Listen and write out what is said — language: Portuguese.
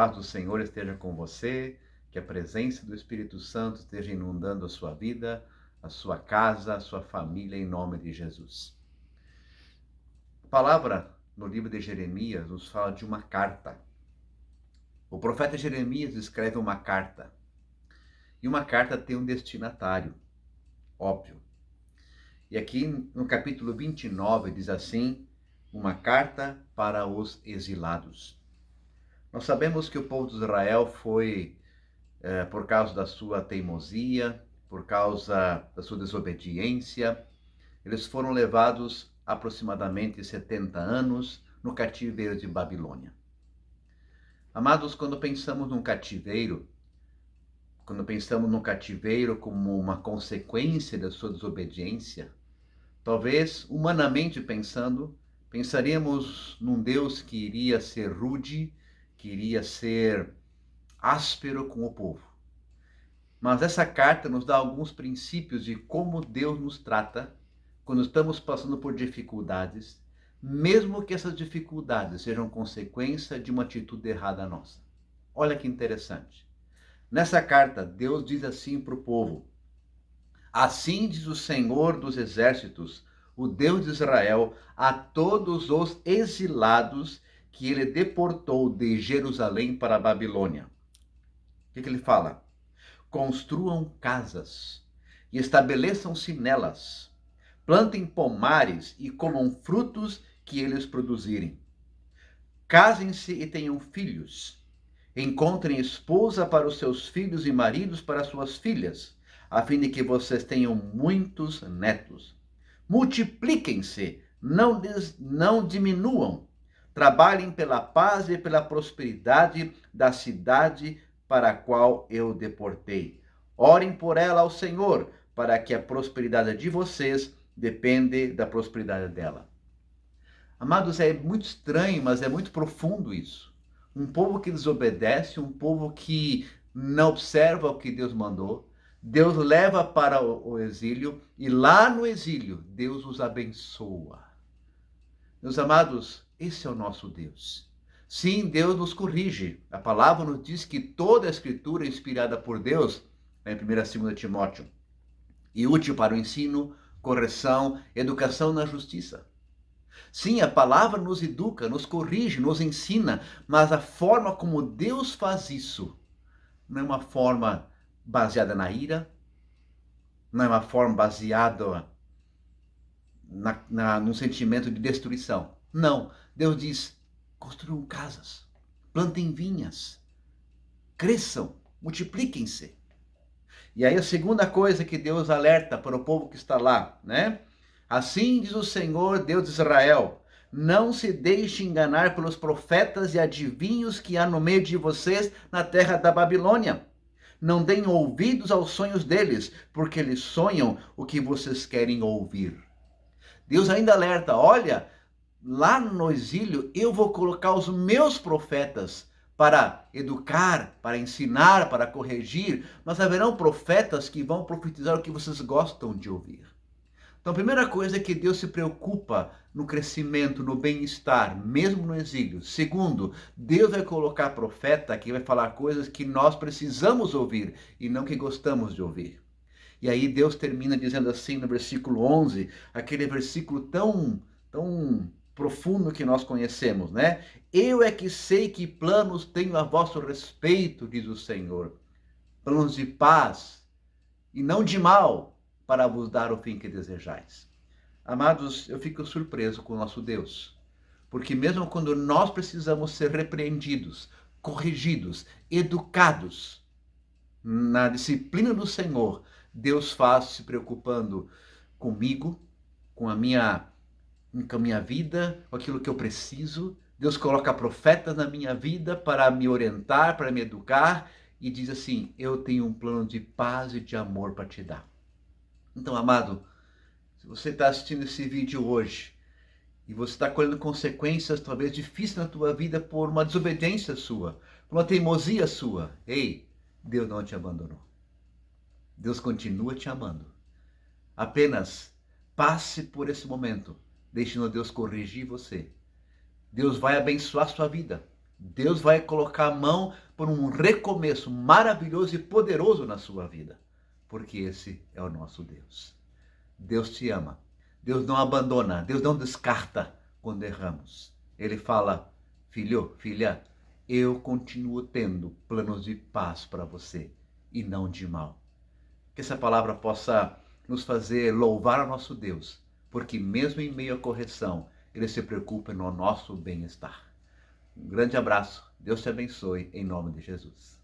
paz do Senhor esteja com você, que a presença do Espírito Santo esteja inundando a sua vida, a sua casa, a sua família, em nome de Jesus. A palavra no livro de Jeremias nos fala de uma carta. O profeta Jeremias escreve uma carta. E uma carta tem um destinatário, óbvio. E aqui no capítulo 29 diz assim: uma carta para os exilados. Nós sabemos que o povo de Israel foi, por causa da sua teimosia, por causa da sua desobediência, eles foram levados aproximadamente 70 anos no cativeiro de Babilônia. Amados, quando pensamos num cativeiro como uma consequência da sua desobediência, talvez, humanamente pensando, pensaríamos num Deus que iria ser rude, que iria ser áspero com o povo. Mas essa carta nos dá alguns princípios de como Deus nos trata quando estamos passando por dificuldades, mesmo que essas dificuldades sejam consequência de uma atitude errada nossa. Olha que interessante. Nessa carta, Deus diz assim para o povo: assim diz o Senhor dos Exércitos, o Deus de Israel, a todos os exilados que ele deportou de Jerusalém para a Babilônia. O que ele fala? Construam casas e estabeleçam-se nelas. Plantem pomares e comam frutos que eles produzirem. Casem-se e tenham filhos. Encontrem esposa para os seus filhos e maridos para suas filhas, a fim de que vocês tenham muitos netos. Multipliquem-se, não diminuam. Trabalhem pela paz e pela prosperidade da cidade para a qual eu deportei. Orem por ela ao Senhor, para que a prosperidade de vocês dependa da prosperidade dela. Amados, é muito estranho, mas é muito profundo isso. Um povo que desobedece, um povo que não observa o que Deus mandou, Deus leva para o exílio e lá no exílio Deus os abençoa. Meus amados, esse é o nosso Deus. Sim, Deus nos corrige. A palavra nos diz que toda a escritura é inspirada por Deus, em 1 e 2 Timóteo, e útil para o ensino, correção, educação na justiça. Sim, a palavra nos educa, nos corrige, nos ensina, mas a forma como Deus faz isso não é uma forma baseada na ira, não é uma forma baseada num sentimento de destruição. Não, Deus diz: construam casas, plantem vinhas, cresçam, multipliquem-se. E aí a segunda coisa que Deus alerta para o povo que está lá, né? Assim diz o Senhor, Deus de Israel: não se deixe enganar pelos profetas e adivinhos que há no meio de vocês na terra da Babilônia. Não deem ouvidos aos sonhos deles, porque eles sonham o que vocês querem ouvir. Deus ainda alerta: olha, lá no exílio eu vou colocar os meus profetas para educar, para ensinar, para corrigir, mas haverão profetas que vão profetizar o que vocês gostam de ouvir. Então, a primeira coisa é que Deus se preocupa no crescimento, no bem-estar, mesmo no exílio. Segundo, Deus vai colocar profeta que vai falar coisas que nós precisamos ouvir e não que gostamos de ouvir. E aí Deus termina dizendo assim no versículo 11, aquele versículo tão profundo que nós conhecemos, né? Eu é que sei que planos tenho a vosso respeito, diz o Senhor. Planos de paz e não de mal, para vos dar o fim que desejais. Amados, eu fico surpreso com o nosso Deus, porque mesmo quando nós precisamos ser repreendidos, corrigidos, educados na disciplina do Senhor, Deus faz se preocupando comigo, com a minha vida, com aquilo que eu preciso. Deus coloca profetas na minha vida para me orientar, para me educar, e diz assim: eu tenho um plano de paz e de amor para te dar. Então, amado, se você está assistindo esse vídeo hoje e você está colhendo consequências talvez difíceis na tua vida por uma desobediência sua, por uma teimosia sua, ei, Deus não te abandonou. Deus continua te amando. Apenas passe por esse momento, deixando Deus corrigir você. Deus vai abençoar sua vida. Deus vai colocar a mão por um recomeço maravilhoso e poderoso na sua vida, porque esse é o nosso Deus. Deus te ama. Deus não abandona, Deus não descarta quando erramos. Ele fala: filho, filha, eu continuo tendo planos de paz para você e não de mal. Que essa palavra possa nos fazer louvar ao nosso Deus, porque mesmo em meio à correção, Ele se preocupa no nosso bem-estar. Um grande abraço, Deus te abençoe, em nome de Jesus.